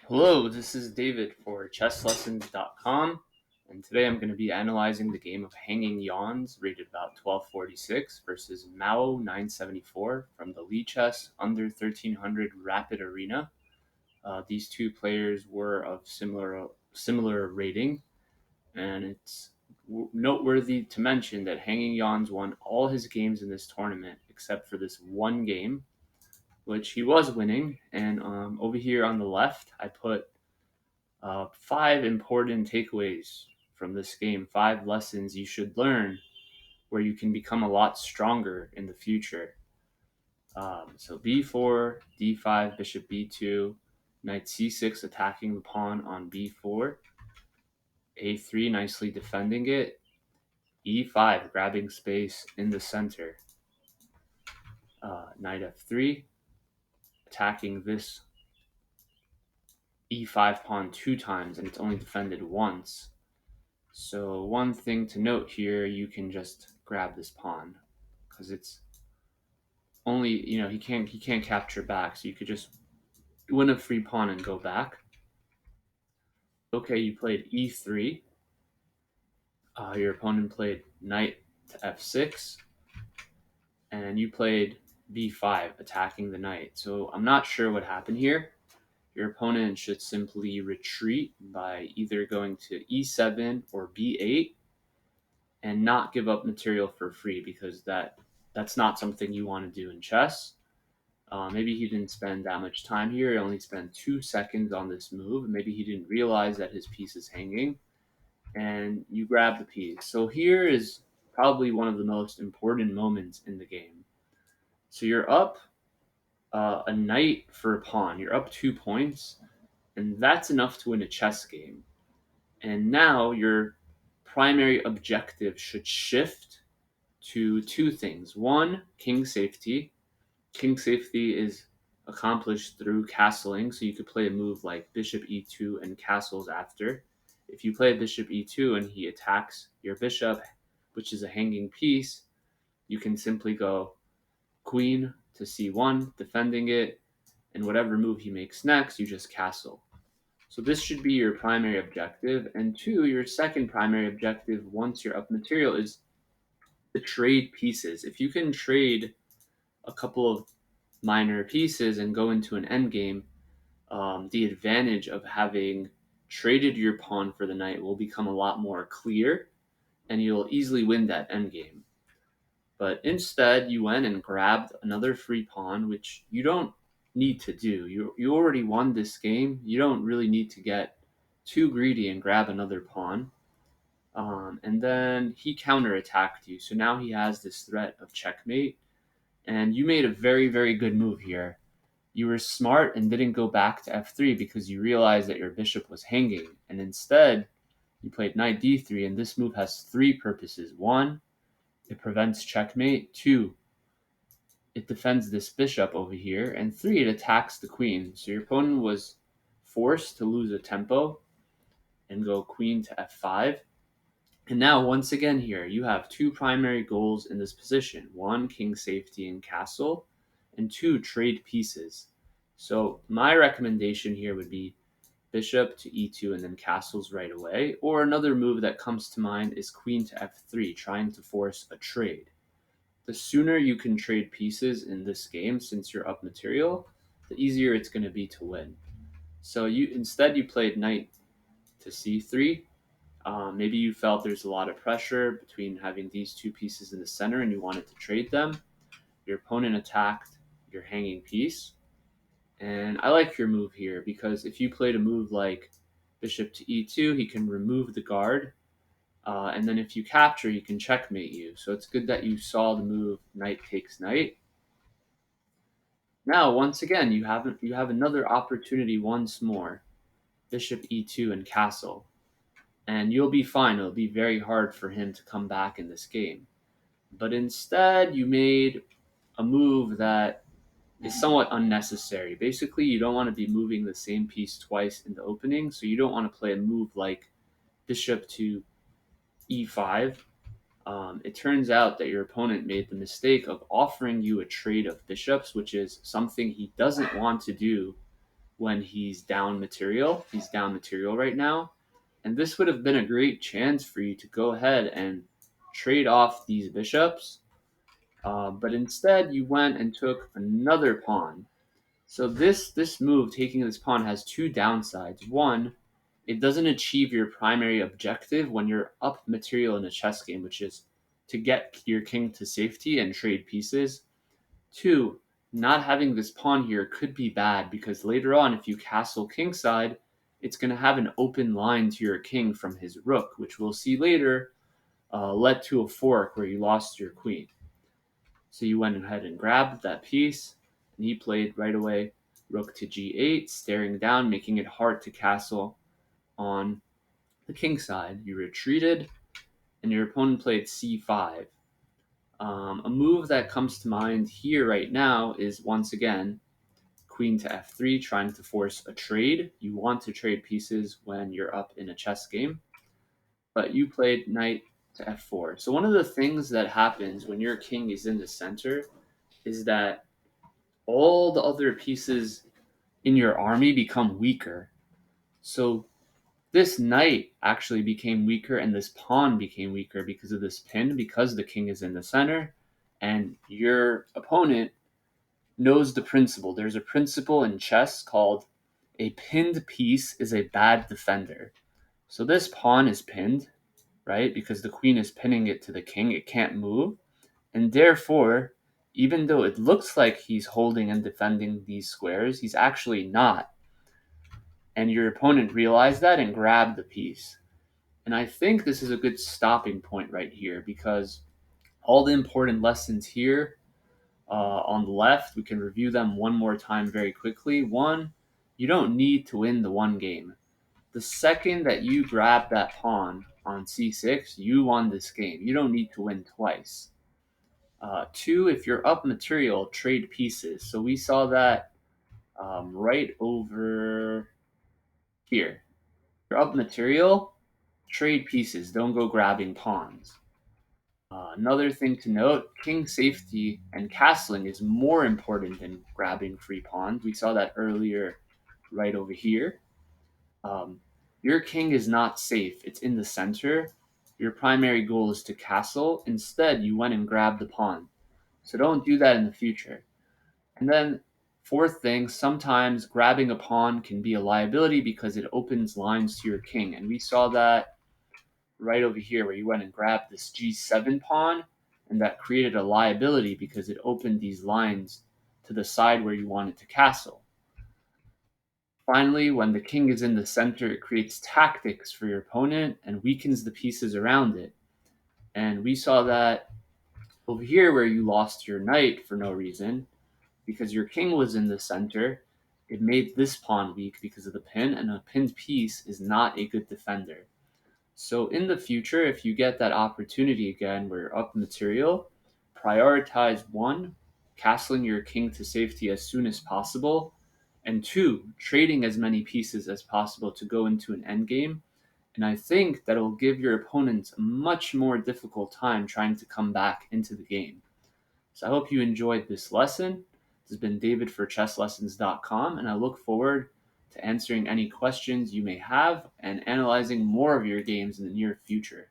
Hello, this is David for chesslessons.com, and today I'm going to be analyzing the game of Hanging Yawns, rated about 1246, versus Mao 974 from the Lee Chess under 1300 Rapid Arena. These two players were of similar rating, and it's noteworthy to mention that Hanging Yawns won all his games in this tournament except for this one game, which he was winning. And over here on the left, I put five important takeaways from this game, five lessons you should learn where you can become a lot stronger in the future. So b4, d5, bishop b2, knight c6 attacking the pawn on b4, a3 nicely defending it, e5 grabbing space in the center, knight f3 attacking this e5 pawn two times and it's only defended once. So one thing to note here, you can just grab this pawn because it's only, he can't capture back, so you could just win a free pawn and go back. Okay, you played e3. Your opponent played knight to f6, and you played b5, attacking the knight. So I'm not sure what happened here. Your opponent should simply retreat by either going to e7 or b8 and not give up material for free, because that's not something you want to do in chess. Maybe he didn't spend that much time here. He only spent 2 seconds on this move. Maybe he didn't realize that his piece is hanging, and you grab the piece. So here is probably one of the most important moments in the game. So you're up a knight for a pawn. You're up 2 points, and that's enough to win a chess game. And now your primary objective should shift to two things. One, king safety. King safety is accomplished through castling, so you could play a move like bishop e2 and castles after. If you play bishop e2 and he attacks your bishop, which is a hanging piece, you can simply go queen to c1, defending it, and whatever move he makes next, you just castle. So this should be your primary objective. And two, your second primary objective once you're up material is to trade pieces. If you can trade a couple of minor pieces and go into an endgame, the advantage of having traded your pawn for the knight will become a lot more clear, and you'll easily win that endgame. But instead, you went and grabbed another free pawn, which you don't need to do. You already won this game. You don't really need to get too greedy and grab another pawn. And then he counterattacked you, so now he has this threat of checkmate. And you made a very, very good move here. You were smart and didn't go back to f3 because you realized that your bishop was hanging. And instead, you played knight d3, and this move has three purposes. One, it prevents checkmate. Two, it defends this bishop over here. And three, it attacks the queen. So your opponent was forced to lose a tempo and go queen to f5. And now, once again here, you have two primary goals in this position. One, king safety and castle, and two, trade pieces. So my recommendation here would be bishop to e2 and then castles right away. Or another move that comes to mind is queen to f3, trying to force a trade. The sooner you can trade pieces in this game, since you're up material, the easier it's going to be to win. So you played knight to c3. Maybe you felt there's a lot of pressure between having these two pieces in the center and you wanted to trade them. Your opponent attacked your hanging piece. And I like your move here because if you played a move like bishop to e2, he can remove the guard. And then if you capture, he can checkmate you. So it's good that you saw the move knight takes knight. Now, once again, you have another opportunity once more. Bishop e2 and castle. And you'll be fine. It'll be very hard for him to come back in this game. But instead, you made a move that is somewhat unnecessary. Basically, you don't want to be moving the same piece twice in the opening, so you don't want to play a move like bishop to e5. It turns out that your opponent made the mistake of offering you a trade of bishops, which is something he doesn't want to do when he's down material. He's down material right now. And this would have been a great chance for you to go ahead and trade off these bishops. But instead, you went and took another pawn. So this move, taking this pawn, has two downsides. One, it doesn't achieve your primary objective when you're up material in a chess game, which is to get your king to safety and trade pieces. Two, not having this pawn here could be bad because later on, if you castle kingside, it's going to have an open line to your king from his rook, which we'll see later led to a fork where you lost your queen. So you went ahead and grabbed that piece, and he played right away rook to g8, staring down, making it hard to castle on the king side. You retreated, and your opponent played c5. A move that comes to mind here right now is, once again, queen to f3, trying to force a trade. You want to trade pieces when you're up in a chess game, but you played knight to f4. So one of the things that happens when your king is in the center is that all the other pieces in your army become weaker. So this knight actually became weaker and this pawn became weaker because of this pin, because the king is in the center, and your opponent knows the principle. There's a principle in chess called a pinned piece is a bad defender. So this pawn is pinned, right? Because the queen is pinning it to the king. It can't move. And therefore, even though it looks like he's holding and defending these squares, he's actually not. And your opponent realized that and grabbed the piece. And I think this is a good stopping point right here because all the important lessons here on the left, we can review them one more time very quickly. One, you don't need to win the one game. The second that you grab that pawn on c6, you won this game. You don't need to win twice. Two, if you're up material, trade pieces. So we saw that right over here. If you're up material, trade pieces. Don't go grabbing pawns. Another thing to note, king safety and castling is more important than grabbing free pawns. We saw that earlier right over here. Your king is not safe. It's in the center. Your primary goal is to castle. Instead, you went and grabbed the pawn. So don't do that in the future. And then fourth thing, sometimes grabbing a pawn can be a liability because it opens lines to your king. And we saw that right over here where you went and grabbed this g7 pawn, and that created a liability because it opened these lines to the side where you wanted to castle. Finally, when the king is in the center, it creates tactics for your opponent and weakens the pieces around it. And we saw that over here where you lost your knight for no reason, because your king was in the center, it made this pawn weak because of the pin, and a pinned piece is not a good defender. So in the future, if you get that opportunity again where you're up material, prioritize one, castling your king to safety as soon as possible, and two, trading as many pieces as possible to go into an endgame. And I think that'll give your opponents a much more difficult time trying to come back into the game. So I hope you enjoyed this lesson. This has been David for chesslessons.com, and I look forward to answering any questions you may have and analyzing more of your games in the near future.